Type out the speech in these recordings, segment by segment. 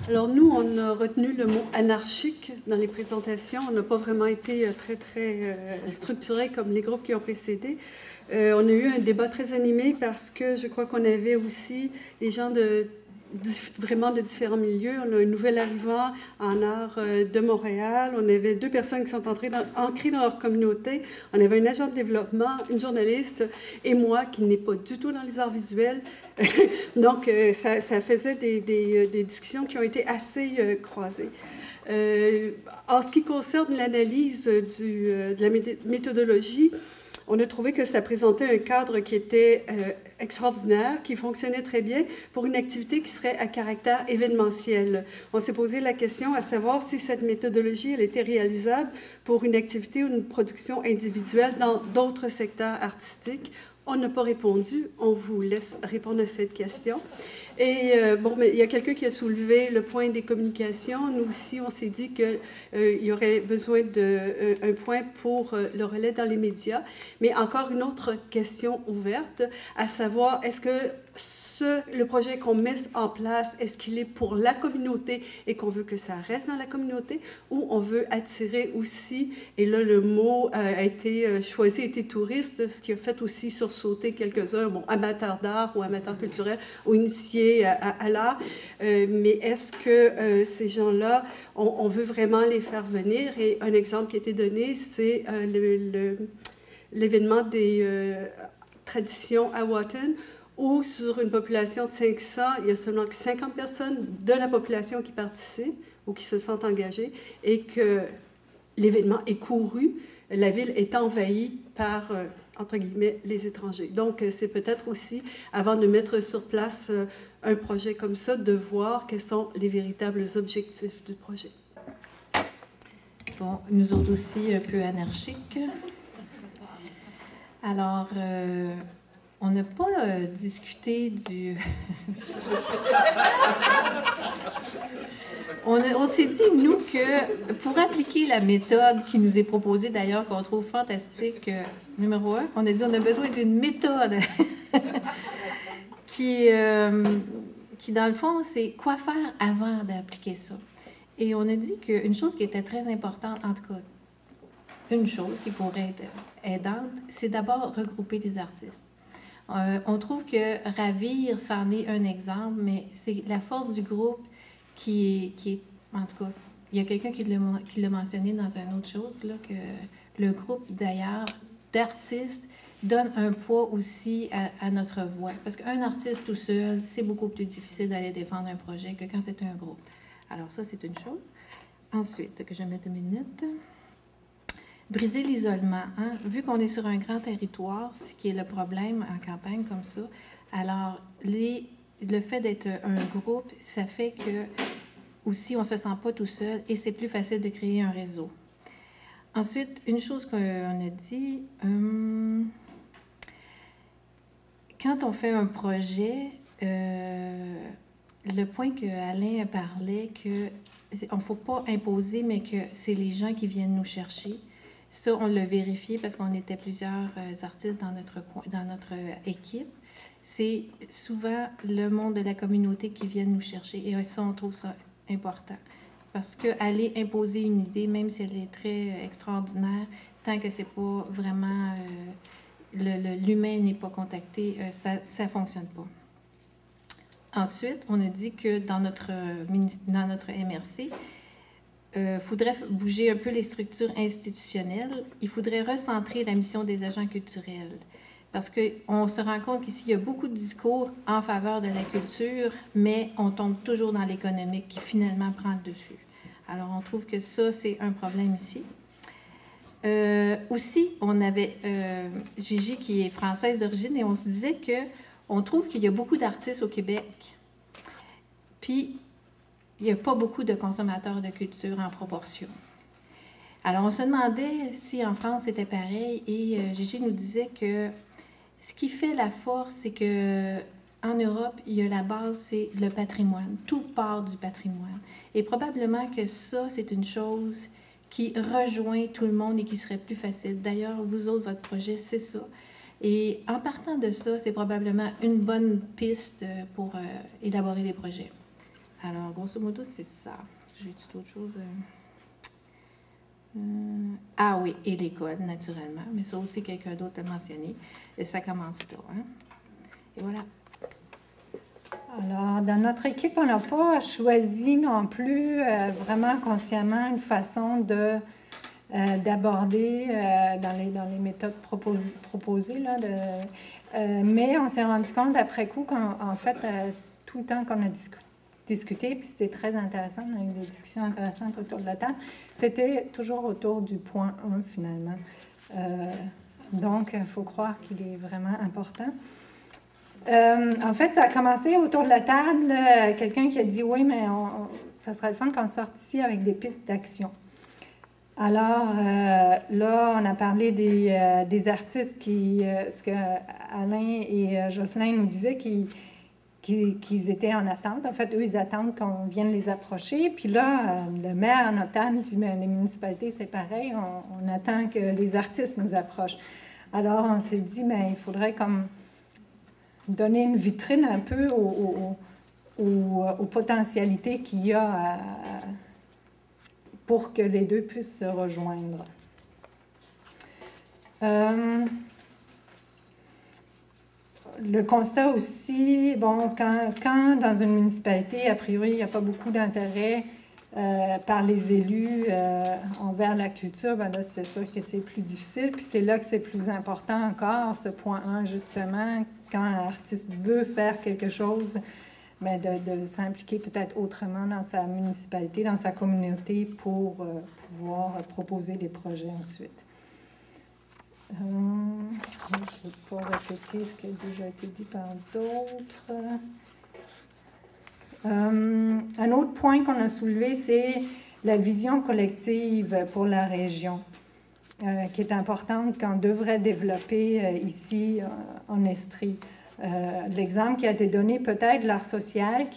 Alors nous, on a retenu le mot anarchique dans les présentations. On n'a pas vraiment été très structuré comme les groupes qui ont précédé. On a eu un débat très animé parce que je crois qu'on avait aussi des gens vraiment de différents milieux. On a un nouvel arrivant en art de Montréal. On avait 2 personnes qui sont ancrées dans leur communauté. On avait un agent de développement, une journaliste et moi qui n'est pas du tout dans les arts visuels. Donc, ça faisait des discussions qui ont été assez croisées. En ce qui concerne l'analyse de la méthodologie, on a trouvé que ça présentait un cadre qui était extraordinaire, qui fonctionnait très bien pour une activité qui serait à caractère événementiel. On s'est posé la question à savoir si cette méthodologie elle était réalisable pour une activité ou une production individuelle dans d'autres secteurs artistiques. On n'a pas répondu. On vous laisse répondre à cette question. Et mais il y a quelqu'un qui a soulevé le point des communications. Nous aussi, on s'est dit qu'il y aurait besoin d'un point pour le relais dans les médias. Mais encore une autre question ouverte, à savoir, est-ce que le projet qu'on met en place, est-ce qu'il est pour la communauté et qu'on veut que ça reste dans la communauté, ou on veut attirer aussi, et là le mot a été choisi, a été touriste, ce qui a fait aussi sursauter quelques-uns, bon, amateurs d'art ou amateurs culturels ou initiés à l'art, mais est-ce que ces gens-là, on veut vraiment les faire venir? Et un exemple qui a été donné, c'est l'événement des traditions à Wotton, où sur une population de 500, il y a seulement 50 personnes de la population qui participent ou qui se sentent engagées, et que l'événement est couru, la ville est envahie par, entre guillemets, les étrangers. Donc, c'est peut-être aussi, avant de mettre sur place un projet comme ça, de voir quels sont les véritables objectifs du projet. Bon, nous autres aussi, un peu anarchiques. Alors, on n'a pas discuté du... on s'est dit, nous, que pour appliquer la méthode qui nous est proposée, d'ailleurs, qu'on trouve fantastique, numéro 1, on a dit on a besoin d'une méthode qui, dans le fond, c'est quoi faire avant d'appliquer ça. Et on a dit qu'une chose qui était très importante, en tout cas, une chose qui pourrait être aidante, c'est d'abord regrouper des artistes. On trouve que Ravir, c'en est un exemple, mais c'est la force du groupe qui est en tout cas, il y a quelqu'un qui l'a mentionné dans une autre chose, là, que le groupe, d'ailleurs, d'artistes donne un poids aussi à notre voix. Parce qu'un artiste tout seul, c'est beaucoup plus difficile d'aller défendre un projet que quand c'est un groupe. Alors ça, c'est une chose. Ensuite, que je mette 2 minutes... Briser l'isolement. Hein? Vu qu'on est sur un grand territoire, ce qui est le problème en campagne comme ça, alors le fait d'être un groupe, ça fait que aussi on ne se sent pas tout seul et c'est plus facile de créer un réseau. Ensuite, une chose qu'on a dit, quand on fait un projet, le point que Alain parlait, qu'on ne faut pas imposer, mais que c'est les gens qui viennent nous chercher. Ça, on l'a vérifié parce qu'on était plusieurs artistes dans notre équipe. C'est souvent le monde de la communauté qui vient nous chercher. Et ça, on trouve ça important. Parce qu'aller imposer une idée, même si elle est très extraordinaire, tant que c'est pas vraiment... l'humain n'est pas contacté, ça ne fonctionne pas. Ensuite, on a dit que dans notre MRC, il faudrait bouger un peu les structures institutionnelles. Il faudrait recentrer la mission des agents culturels. Parce qu'on se rend compte qu'ici, il y a beaucoup de discours en faveur de la culture, mais on tombe toujours dans l'économique qui finalement prend le dessus. Alors, on trouve que ça, c'est un problème ici. Aussi, on avait Gigi qui est française d'origine et on se disait qu'on trouve qu'il y a beaucoup d'artistes au Québec. Puis, il n'y a pas beaucoup de consommateurs de culture en proportion. Alors, on se demandait si en France c'était pareil et Gigi nous disait que ce qui fait la force, c'est qu'en Europe, il y a la base, c'est le patrimoine. Tout part du patrimoine. Et probablement que ça, c'est une chose qui rejoint tout le monde et qui serait plus facile. D'ailleurs, vous autres, votre projet, c'est ça. Et en partant de ça, c'est probablement une bonne piste pour élaborer des projets. Alors, grosso modo, c'est ça. J'ai dit d'autres choses. Ah oui, et l'école, naturellement. Mais ça aussi, quelqu'un d'autre a mentionné. Et ça commence là. Hein? Et voilà. Alors, dans notre équipe, on n'a pas choisi non plus vraiment consciemment une façon d'aborder dans les méthodes proposées. Là, mais on s'est rendu compte après coup qu'en fait, tout le temps qu'on a discuté, puis c'était très intéressant, on a eu des discussions intéressantes autour de la table, c'était toujours autour du point 1 finalement. Donc, il faut croire qu'il est vraiment important. En fait, ça a commencé autour de la table, quelqu'un qui a dit « Oui, mais ça serait le fun qu'on sorte ici avec des pistes d'action. » Alors, là, on a parlé des artistes ce que Alain et Jocelyn nous disaient qu'ils étaient en attente. En fait, eux, ils attendent qu'on vienne les approcher. Puis là, le maire notable dit « Mais les municipalités, c'est pareil, on attend que les artistes nous approchent. » Alors, on s'est dit « Mais il faudrait comme donner une vitrine un peu aux potentialités qu'il y a pour que les deux puissent se rejoindre. » Le constat aussi, bon, quand dans une municipalité, a priori, il n'y a pas beaucoup d'intérêt par les élus envers la culture, bien là, c'est sûr que c'est plus difficile. Puis c'est là que c'est plus important encore, ce point 1, justement, quand un artiste veut faire quelque chose, bien de s'impliquer peut-être autrement dans sa municipalité, dans sa communauté pour pouvoir proposer des projets ensuite. Je ne vais pas répéter ce qui a déjà été dit par d'autres. Un autre point qu'on a soulevé, c'est la vision collective pour la région, qui est importante qu'on devrait développer ici en Estrie. L'exemple qui a été donné, peut-être l'art social,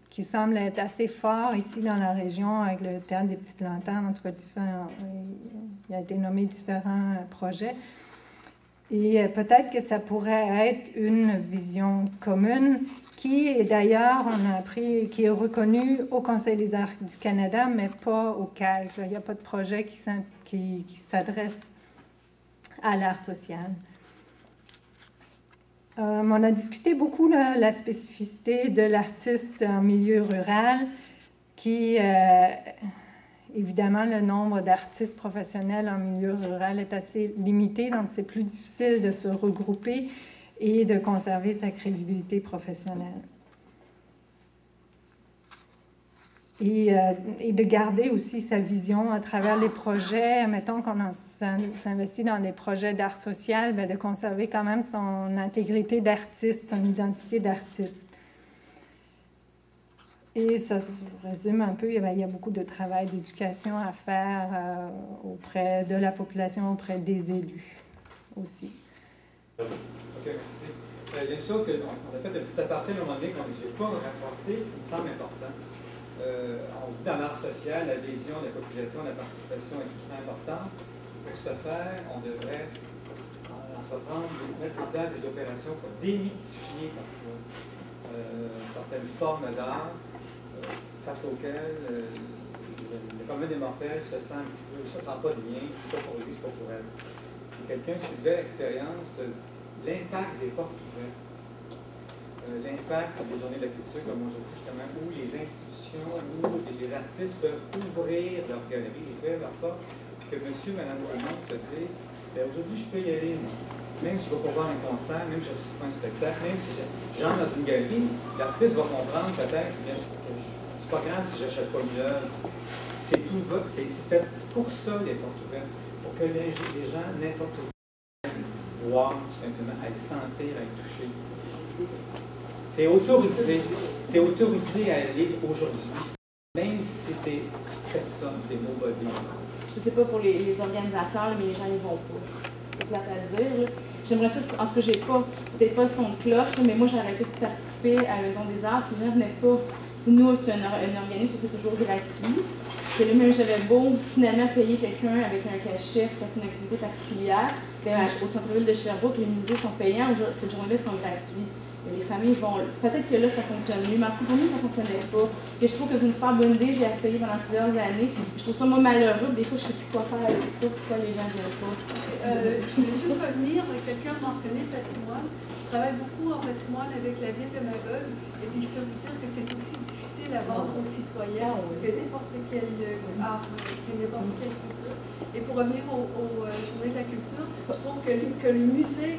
qui semble être assez fort ici dans la région avec le Théâtre des Petites Lanternes, en tout cas, il a été nommé différents projets. Et peut-être que ça pourrait être une vision commune qui est d'ailleurs, on a appris, qui est reconnue au Conseil des arts du Canada, mais pas au CALC. Il n'y a pas de projet qui s'adresse à l'art social. On a discuté beaucoup la spécificité de l'artiste en milieu rural, qui, évidemment, le nombre d'artistes professionnels en milieu rural est assez limité, donc c'est plus difficile de se regrouper et de conserver sa crédibilité professionnelle. Et de garder aussi sa vision à travers les projets. Mettons qu'on s'investit dans des projets d'art social, bien de conserver quand même son intégrité d'artiste, son identité d'artiste. Et ça se résume un peu, il y a beaucoup de travail d'éducation à faire auprès de la population, auprès des élus aussi. OK, merci. Il y a une chose qu'on a fait un petit aparté à un moment donné, que je n'ai pas rapporté, qui me semble important. On dit dans l'art social, l'adhésion de la population, la participation est tout importante. Pour ce faire, on devrait entreprendre, mettre en place des opérations pour démythifier parfois certaines formes d'art face auxquelles le commun des mortels se sent un petit peu, se sent pas bien, c'est pas pour lui, c'est pas pour elle. Et quelqu'un suivait l'expérience, l'impact des portes ouvertes. L'impact des journées de la culture, comme moi je dis justement, où les institutions, où les artistes peuvent ouvrir leurs galeries, ouvrir leurs portes, que monsieur, madame, tout le monde se dise, aujourd'hui je peux y aller, même si je vais pas voir un concert, même si je n'assiste pas à un spectacle, même si j'entre dans une galerie, l'artiste va comprendre peut-être que c'est pas grave si j'achète pas une œuvre. C'est tout va, c'est pour ça les portes ouvertes, pour que les gens, n'importe où, voir, tout simplement, à le sentir, à le toucher. Tu es autorisé à aller aujourd'hui, même si tu es personne, tu es nobody. Je sais pas pour les organisateurs, mais les gens n'y vont pas. C'est plate à dire. J'aimerais ça, en tout cas, j'ai pas, peut-être pas le son de cloche, mais moi j'ai arrêté de participer à la Maison des Arts. Si les gens venaient pas, nous, c'est un organisme, c'est toujours gratuit. Et là, même j'avais beau finalement payer quelqu'un avec un cachet pour faire une activité particulière. Au centre-ville de Sherbrooke, les musées sont payants, cette journée-là sont gratuits. les familles vont... Peut-être que là, ça fonctionne mieux, mais pour nous, ça ne fonctionnait pas. Que je trouve que c'est une super bonne idée, j'ai essayé pendant plusieurs années. Je trouve ça, moi, malheureux. Des fois, je ne sais plus quoi faire avec ça, pourquoi les gens ne viennent pas. Je voulais juste revenir, quelqu'un a mentionné le patrimoine. Je travaille beaucoup en patrimoine avec la ville de Magog, et puis je peux vous dire que c'est aussi difficile à vendre aux citoyens que n'importe quel art, que n'importe quelle culture. Et pour revenir aux Journées de la culture, je trouve que le musée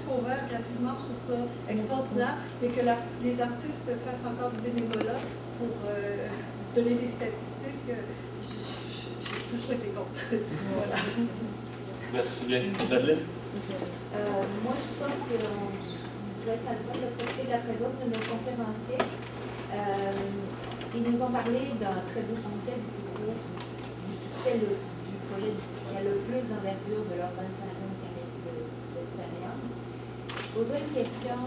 soit ouvert gratuitement, je trouve ça extraordinaire, et que les artistes fassent encore du bénévolat pour donner des statistiques. J'ai toujours été contre. Voilà. Merci bien. Madeleine? Moi, je pense que je voudrais saluer le côté de la présence de nos conférenciers. Ils nous ont parlé d'un très beau succès, du succès du projet qui a le plus d'envergure de leurs 25 ans d'expérience. Je posais une question.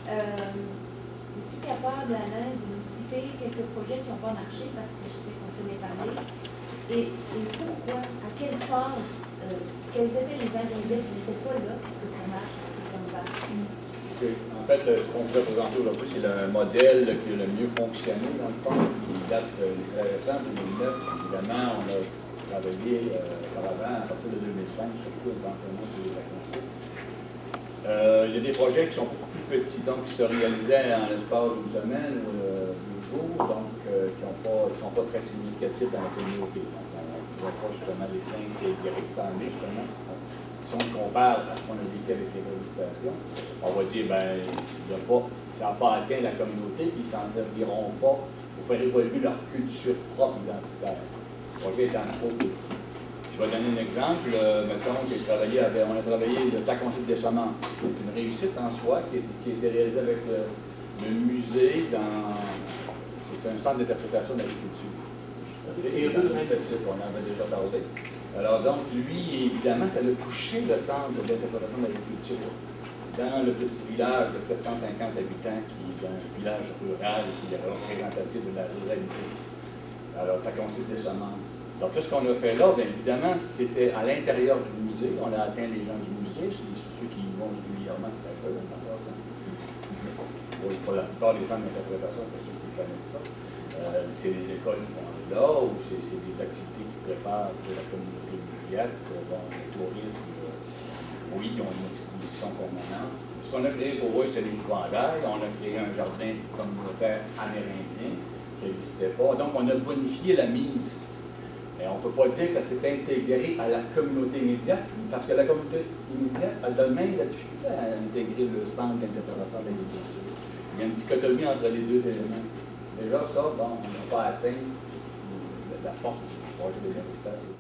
Es-tu capable, Alain, de nous citer quelques projets qui n'ont pas marché, parce que je sais qu'on s'en est parlé, et pourquoi, à quelle phase, quels étaient les ingrédients qui n'étaient pas là pour que ça marche, pour que ça me va? En fait, ce qu'on vous a présenté aujourd'hui, c'est le modèle qui a le mieux fonctionné, dans le fond, qui date très récent, 2009. Évidemment, on a travaillé auparavant, à partir de 2005, surtout essentiellement sur les vacances. Il y a des projets qui sont beaucoup plus petits, donc qui se réalisaient en l'espace d'une semaine ou 2 jours, donc qui ne sont pas très significatifs dans la communauté. Donc, on ne voit pas justement les 5 directs sans année, justement. Si on compare à ce qu'on a vécu avec les registrations, on va dire, ben, ça n'a pas atteint la communauté, puis ils ne s'en serviront pas pour faire évoluer leur culture propre identitaire. Le projet étant trop petit. Je vais donner un exemple. Mettons qu'on a travaillé le Taconcycle des semences. C'est une réussite en soi qui a été réalisée avec le musée c'est un centre d'interprétation de l'agriculture. Et on en avait déjà parlé. Alors donc, lui, évidemment, ça l'a touché le centre d'interprétation de l'agriculture dans le petit village de 750 habitants qui est un village rural qui est représentatif de la ruralité. Alors, Taconcycle des semences. Donc là, ce qu'on a fait là, bien évidemment, c'était à l'intérieur du musée. On a atteint les gens du musée, ceux qui y vont régulièrement, très peu, pour la plupart des centres d'interprétation, pour ceux qui connaissent ça. C'est les écoles qui vont aller là, ou c'est des activités qui préparent de la communauté immédiate, le tourisme, oui, ils ont une exposition permanente. Ce qu'on a créé pour eux, c'est les Jouandailles. On a créé un jardin communautaire amérindien qui n'existait pas. Donc, on a bonifié la mise. Mais on ne peut pas dire que ça s'est intégré à la communauté immédiate, parce que la communauté immédiate a de même la difficulté à intégrer le centre d'interprétation de l'agriculture. Il y a une dichotomie entre les deux éléments. Déjà, ça, bon, on n'a pas atteint la force du projet de l'université.